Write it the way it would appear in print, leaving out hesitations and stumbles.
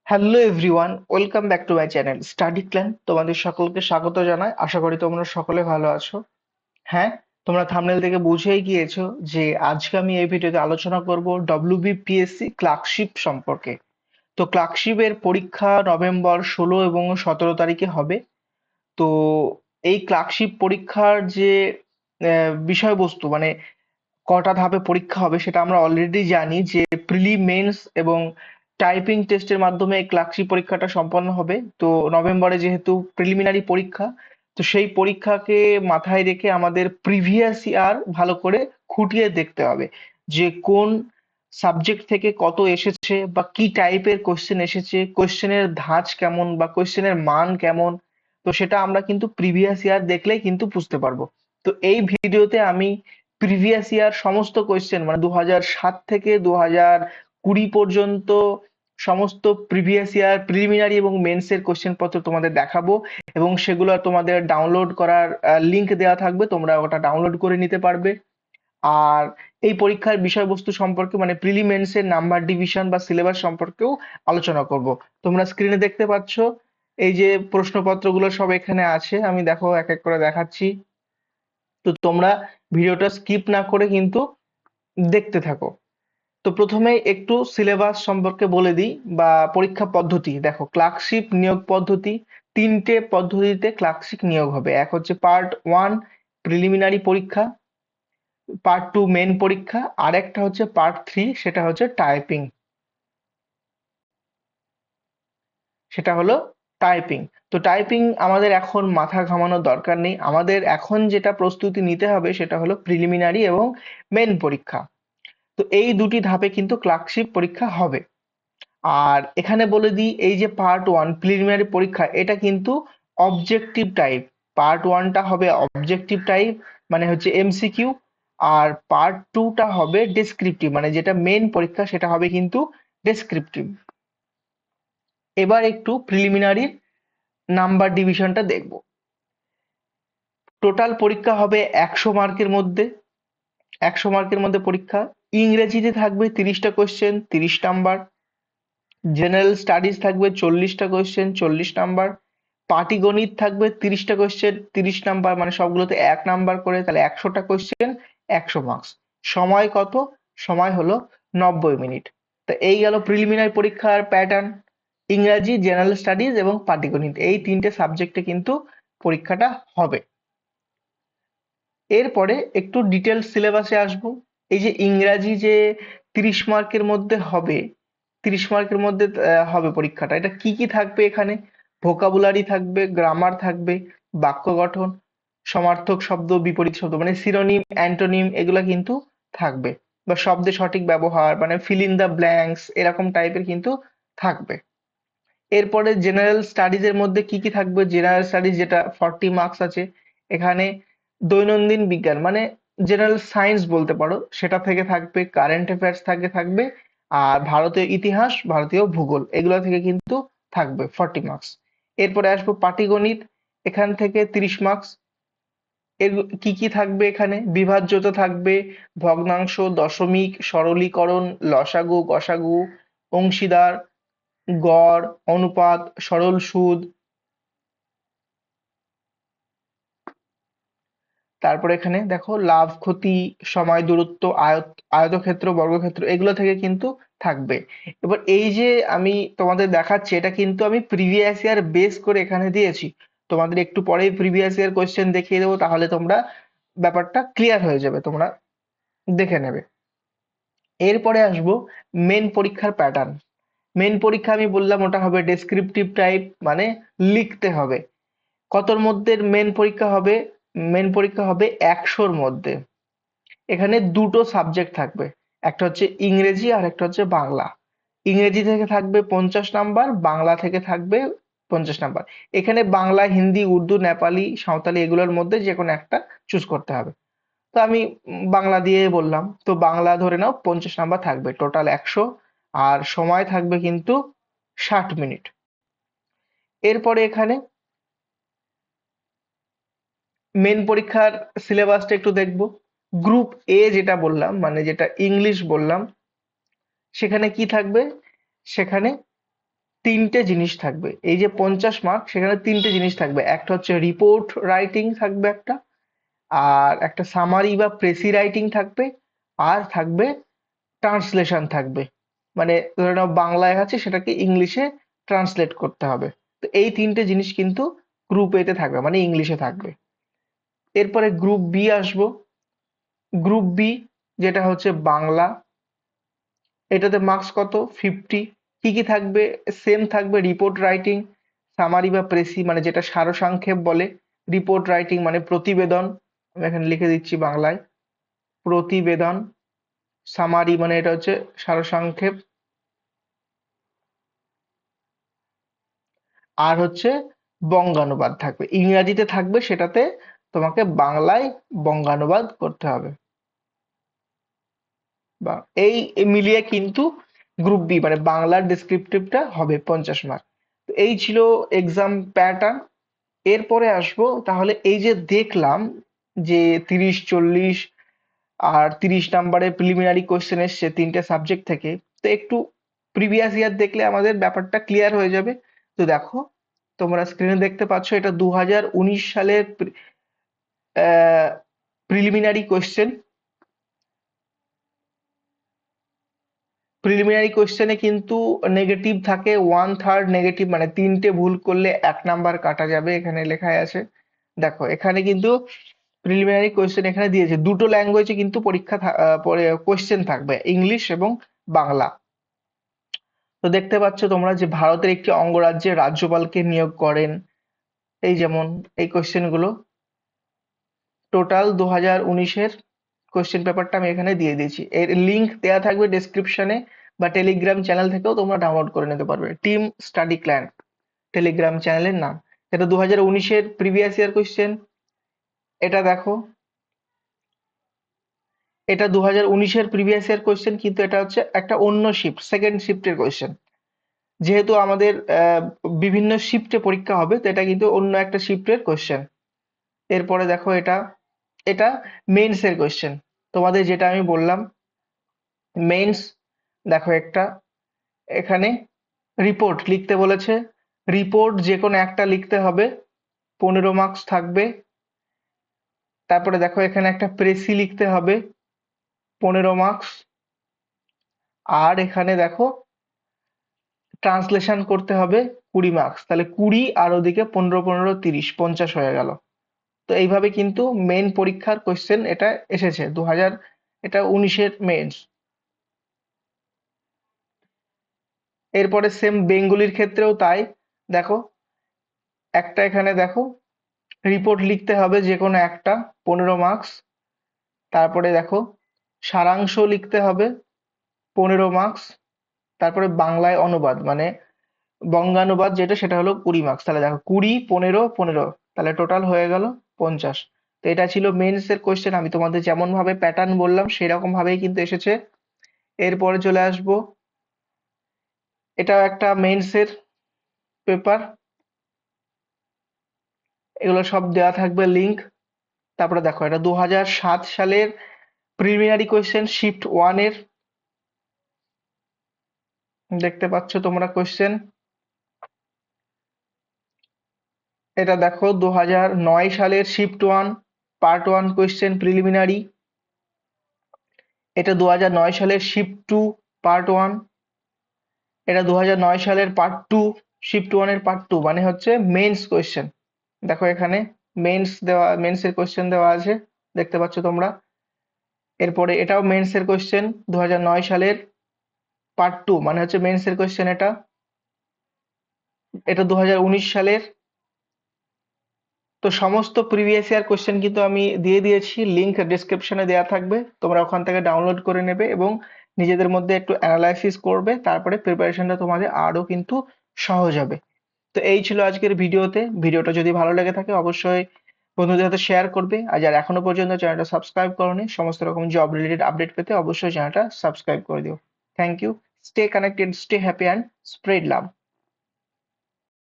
Hello everyone, welcome back to my channel study clan. তোমাদের সকলকে স্বাগত জানাই। আশা করি তোমরা সকলে ভালো আছো। হ্যাঁ, তোমরা থাম্বনেল থেকে বুঝেই গিয়েছো যে আজকে আমি এই ভিডিওতে আলোচনা করব ডব্লিউবিপিএসসি ক্লার্কশিপ সম্পর্কে। তো ক্লার্কশিপের পরীক্ষা নভেম্বর 16 এবং 17 তারিখে হবে। তো এই ক্লার্কশিপ পরীক্ষার যে বিষয়বস্তু মানে কটা ধাপে পরীক্ষা হবে সেটা আমরা অলরেডি জানি যে প্রিলি মেন্স এবং টাইপিং টেস্টের মাধ্যমে এই ক্লার্কশিপ পরীক্ষাটা সম্পন্ন হবে। তো নভেম্বরে যেহেতু প্রিলিমিনারি পরীক্ষা, তো সেই পরীক্ষাকে মাথায় রেখে আমাদের প্রিভিয়াস ইয়ার ভালো করে খুঁটিয়ে দেখতে হবে যে কোন সাবজেক্ট থেকে কত এসেছে বা কি টাইপের কোশ্চেন এসেছে, কোশ্চেনের ধাঁচ কেমন বা কোশ্চেনের মান কেমন। তো সেটা আমরা কিন্তু প্রিভিয়াস ইয়ার দেখলেই কিন্তু বুঝতে পারবো। তো এই ভিডিওতে আমি প্রিভিয়াস ইয়ার সমস্ত কোয়েশ্চেন মানে 2007 থেকে 2020 পর্যন্ত সমস্ত প্রিভিয়াস ইয়ার প্রিলিমিনারি এবং মেন্সের কোশ্চেন পত্র তোমাদের দেখাবো এবং সেগুলো তোমাদের ডাউনলোড করার লিংক দেওয়া থাকবে, তোমরা ওটা ডাউনলোড করে নিতে পারবে। আর এই পরীক্ষার বিষয়বস্তু সম্পর্কে মানে প্রিলিমেন্সের নাম্বার ডিভিশন বা সিলেবাস সম্পর্কেও আলোচনা করব। তোমরা স্ক্রিনে দেখতে পাচ্ছ এই যে প্রশ্নপত্রগুলো সব এখানে আছে, আমি দেখো এক এক করে দেখাচ্ছি। তো তোমরা ভিডিওটা স্কিপ না করে কিন্তু দেখতে থাকো। তো প্রথমে একটু সিলেবাস সম্পর্কে বলে দিই বা পরীক্ষা পদ্ধতি। দেখো, ক্লার্কশিপ নিয়োগ পদ্ধতি তিনটে পদ্ধতিতে ক্লার্কশিপ নিয়োগ হবে। এক হচ্ছে পার্ট 1 প্রিলিমিনারি পরীক্ষা, পার্ট 2 মেন পরীক্ষা, আর একটা হচ্ছে পার্ট 3, সেটা হচ্ছে টাইপিং। সেটা হলো টাইপিং। তো টাইপিং আমাদের এখন মাথা ঘামানোর দরকার নেই, আমাদের এখন যেটা প্রস্তুতি নিতে হবে সেটা হলো প্রিলিমিনারি এবং মেন পরীক্ষা। তো এই দুটি ধাপে কিন্তু ক্লার্কশিপ পরীক্ষা হবে। আর এখানে বলে দিই, এই যে পার্ট 1 প্রিলিমিনারি পরীক্ষা, এটা কিন্তু অবজেক্টিভ টাইপ। পার্ট 1টা হবে অবজেক্টিভ টাইপ, মানে হচ্ছে এমসিকিউ। আর পার্ট 2টা হবে ডেসক্রিপটিভ, মানে যেটা মেন পরীক্ষা সেটা হবে কিন্তু ডেসক্রিপটিভ। এবার একটু প্রিলিমিনারির নাম্বার ডিভিশনটা দেখব। টোটাল পরীক্ষা হবে 100 মার্কের মধ্যে। 100 মার্কের মধ্যে পরীক্ষা। ইংরেজিতে থাকবে 30টা কোশ্চেন, 30 নাম্বার। জেনারেল স্টাডিজ থাকবে 40টা কোশ্চেন, 40 নাম্বার। পাটিগণিত থাকবে 30টা কোশ্চেন, 30 নাম্বার, মানে সবগুলোতে 1 নাম্বার করে, তাহলে 100টা কোশ্চেন, 100 মার্কস। সময় কত? সময় হলো 90 মিনিট। তো এই গেল প্রিলিমিনারি পরীক্ষার প্যাটার্ন। ইংরাজি, জেনারেল স্টাডিজ এবং পাটিগণিত এই তিনটে সাবজেক্টে কিন্তু পরীক্ষাটা হবে। এরপরে একটু ডিটেলস সিলেবাসে আসবো। এই যে ইংরাজি যে 30 মার্কের মধ্যে হবে, 30 মার্কের মধ্যে হবে পরীক্ষাটা, এটা কি কি থাকবে এখানে? ভোকাবুলারি থাকবে, গ্রামার থাকবে, বাক্য গঠন, সমার্থক শব্দ, বিপরীত শব্দ মানে সিনোনিম, অ্যান্টোনিম, এগুলা কিন্তু থাকবে। বা শব্দের সঠিক ব্যবহার মানে ফিল ইন দ্য ব্ল্যাঙ্কস, এরকম টাইপের কিন্তু থাকবে। এরপরে জেনারেল স্টাডিজ এর মধ্যে কি কি থাকবে? জেনারেল স্টাডিজ যেটা 40 মার্কস আছে, এখানে দৈনন্দিন বিজ্ঞান মানে জেনারেল সায়েন্স বলতে পারো, সেটা থেকে থাকবে, কারেন্ট অ্যাফেয়ার্স থেকে থাকবে, আর ভারতীয় ইতিহাস, ভারতীয় ভূগোল, এগুলো থেকে কিন্তু থাকবে 40 মার্কস। এরপরে আসবো পাটিগণিত, এখান থেকে 30 মার্কস। এর কি কি থাকবে? এখানে বিভাজ্যতা থাকবে, ভগ্নাংশ, দশমিক, সরলীকরণ, লসাগু, গসাগু, অংশীদার, গড়, অনুপাত, সরল সুদ। তারপরে এখানে দেখো লাভ, ক্ষতি, সময়, দূরত্ব, আয়তক্ষেত্র, বর্গক্ষেত্র, এগুলো থেকে কিন্তু থাকবে। এবার এই যে আমি তোমাদের দেখাচ্ছি, এটা কিন্তু আমি প্রিভিয়াস ইয়ার বেস করে এখানে দিয়েছি। তোমাদের একটু পরেই প্রিভিয়াস ইয়ার কোশ্চেন দেখিয়ে দেবো, তাহলে তোমরা ব্যাপারটা ক্লিয়ার হয়ে যাবে, তোমরা দেখে নেবে। এরপরে আসবো মেন পরীক্ষার প্যাটার্ন। মেন পরীক্ষা আমি বললাম ওটা হবে ডেসক্রিপটিভ টাইপ, মানে লিখতে হবে। কতর মধ্যে মেন পরীক্ষা হবে? মেন পরীক্ষা হবে 100-র মধ্যে। এখানে দুটো সাবজেক্ট থাকবে, একটা হচ্ছে ইংরেজি আর একটা হচ্ছে বাংলা। ইংরেজি থেকে থাকবে 50 নাম্বার, বাংলা থেকে থাকবে 50 নাম্বার। এখানে বাংলা, হিন্দি, উর্দু, নেপালি, সাঁওতালি এগুলোর মধ্যে যে কোনো একটা চুজ করতে হবে। তো আমি বাংলা দিয়ে বললাম, তো বাংলা ধরে নাও 50 নাম্বার থাকবে, টোটাল 100। আর সময় থাকবে কিন্তু 60 মিনিট। এরপরে এখানে মেন পরীক্ষার সিলেবাসটা একটু দেখবো। গ্রুপ এ যেটা বললাম মানে যেটা ইংলিশ বললাম, সেখানে কি থাকবে? সেখানে তিনটে জিনিস থাকবে। এই যে 50 মার্ক, সেখানে তিনটে জিনিস থাকবে। একটা হচ্ছে রিপোর্ট রাইটিং থাকবে একটা, আর একটা সামারি বা প্রেসি রাইটিং থাকবে, আর থাকবে ট্রান্সলেশন থাকবে। মানে ধরে নাও বাংলায় আছে, সেটাকে ইংলিশে ট্রান্সলেট করতে হবে। তো এই তিনটে জিনিস কিন্তু গ্রুপ এ তে থাকবে, মানে ইংলিশে থাকবে। এরপরে গ্রুপ বি আসবো। গ্রুপ বি যেটা হচ্ছে বাংলা, এটাতে মার্কস কত? 50। কি কি থাকবে? সেম থাকবে রিপোর্ট রাইটিং, সামারি বা প্রেসি মানে যেটা সারসংক্ষেপ বলে, রিপোর্ট রাইটিং মানে প্রতিবেদন, আমি এখানে লিখে দিচ্ছি বাংলায় প্রতিবেদন, সামারি মানে এটা হচ্ছে সারসংক্ষেপ, আর হচ্ছে বঙ্গানুবাদ থাকবে। ইংরাজিতে থাকবে, সেটাতে তোমাকে বাংলায় বঙ্গানুবাদ করতে হবে। বা এই মিলিয়ে কিন্তু গ্রুপ বি মানে বাংলার ডেসক্রিপটিভটা হবে 50 মার্ক। তো এই ছিল এক্সাম প্যাটার্ন। এরপরে আসবো, তাহলে এই যে দেখলাম যে 30, 40 আর 30 নাম্বারের প্রিলিমিনারি কোশ্চেন এসছে তিনটে সাবজেক্ট থেকে। তো একটু প্রিভিয়াস ইয়ার দেখলে আমাদের ব্যাপারটা ক্লিয়ার হয়ে যাবে। তো দেখো, তোমরা স্ক্রিনে দেখতে পাচ্ছ, এটা 2019 সালের প্রিলিমিনারি কোশ্চেন। প্রিলিমিনারি কোশ্চেনে কিন্তু নেগেটিভ থাকে, 1/3 নেগেটিভ, মানে তিনটে ভুল করলে 1 নাম্বার কাটা যাবে, এখানে লেখাই আছে। দেখো এখানে কিন্তু প্রিলিমিনারি কোশ্চেন এখানে দিয়েছে, দুটো ল্যাঙ্গুয়েজে কিন্তু পরীক্ষা পরে কোশ্চেন থাকবে, ইংলিশ এবং বাংলা। তো দেখতে পাচ্ছ তোমরা যে ভারতের একটি অঙ্গরাজ্যে রাজ্যপালকে নিয়োগ করেন, এই যেমন এই কোশ্চেন গুলো টোটাল 2019-এর কোশ্চেন পেপারটা আমি এখানে দিয়ে দিয়েছি। এর লিংক দেওয়া থাকবে ডেসক্রিপশনে, বা টেলিগ্রাম চ্যানেল থেকেও তোমরা ডাউনলোড করে নিতে পারবে। টিম স্টাডি ক্ল্যান টেলিগ্রাম চ্যানেলের নাম। এটা 2019-এর প্রিভিয়াস ইয়ার কোশ্চেন। এটা দেখো, এটা 2019-এর প্রিভিয়াস ইয়ার কোশ্চেন, কিন্তু এটা হচ্ছে একটা অন্য শিফট, সেকেন্ড শিফটের কোশ্চেন। যেহেতু আমাদের বিভিন্ন শিফটে পরীক্ষা হবে, তো এটা কিন্তু অন্য একটা শিফটের কোশ্চেন। এরপরে দেখো, এটা এটা মেইনস এর কোশ্চেন। তোমাদের যেটা আমি বললাম মেইনস, দেখো একটা এখানে রিপোর্ট লিখতে বলেছে। রিপোর্ট যে কোনো একটা লিখতে হবে, 15 মার্কস থাকবে। তারপরে দেখো এখানে একটা প্রেসি লিখতে হবে, 15 মার্কস। আর এখানে দেখো ট্রান্সলেশন করতে হবে, 20 মার্কস। তাহলে 20 আর ওদিকে 15, 15, 30, 50 হয়ে গেল। তো এইভাবে কিন্তু মেইন পরীক্ষার কোশ্চেন এটা এসেছে এটা 19-এর মেইনস। এরপরে সেম বেঙ্গলির ক্ষেত্রেও তাই। দেখো একটা এখানে দেখো রিপোর্ট লিখতে হবে যে কোনো একটা, 15 মার্কস। তারপরে দেখো সারাংশ লিখতে হবে, 15 মার্কস। তারপরে বাংলায় অনুবাদ মানে বঙ্গানুবাদ যেটা, সেটা হলো 20 মার্কস। তাহলে দেখো 20, 15, 15, তাহলে টোটাল হয়ে গেল 50। তো এটা ছিল মেন্স এর কোশ্চেন। আমি তোমাদের যেমন ভাবে প্যাটার্ন বললাম সেরকম ভাবেই কিন্তু এসেছে। এরপরে চলে আসবো, এটাও একটা মেন্স এর পেপার, এগুলো সব দেওয়া থাকবে লিংক। তারপরে দেখো এটা 2007 সালের প্রিলিমিনারি কোশ্চেন, শিফট 1 এর, দেখতে পাচ্ছ তোমরা কোশ্চেন। এটা দেখো 2009 সালের শিফট 1 পার্ট 1 কোশ্চেন প্রিলিমিনারি। এটা 2009 সালের শিফট 2 পার্ট 1। এটা 2009 সালের পার্ট 2, শিফট 1 এর পার্ট 2, মানে হচ্ছে মেইনস কোশ্চেন। দেখো এখানে মেইনস এর কোশ্চেন দেওয়া আছে, দেখতে পাচ্ছ তোমরা। এরপরে এটাও মেইনস এর কোশ্চেন, 2009 সালের পার্ট 2, মানে হচ্ছে মেইনস এর কোশ্চেন এটা। এটা 2019 সালের। তো সমস্ত প্রিভিয়াস ইয়ার কোশ্চেন কিন্তু আমি দিয়ে দিয়েছি, লিংক ডেসক্রিপশনে দেওয়া থাকবে, তোমরা ওখান থেকে ডাউনলোড করে নেবে এবং নিজেদের মধ্যে একটু অ্যানালাইসিস করবে, তারপরে প্রিপারেশনটা তোমাদের আরো কিন্তু সহজ হবে। তো এই ছিল আজকের ভিডিওতে। ভিডিওটা যদি ভালো লেগে থাকে অবশ্যই বন্ধুদের সাথে শেয়ার করবে, আর যারা এখনো পর্যন্ত চ্যানেলটা সাবস্ক্রাইব করোনি, সমস্ত রকম জব রিলেটেড আপডেট পেতে অবশ্যই চ্যানেলটা সাবস্ক্রাইব করে দিও। Thank you. Stay connected, stay happy and spread love.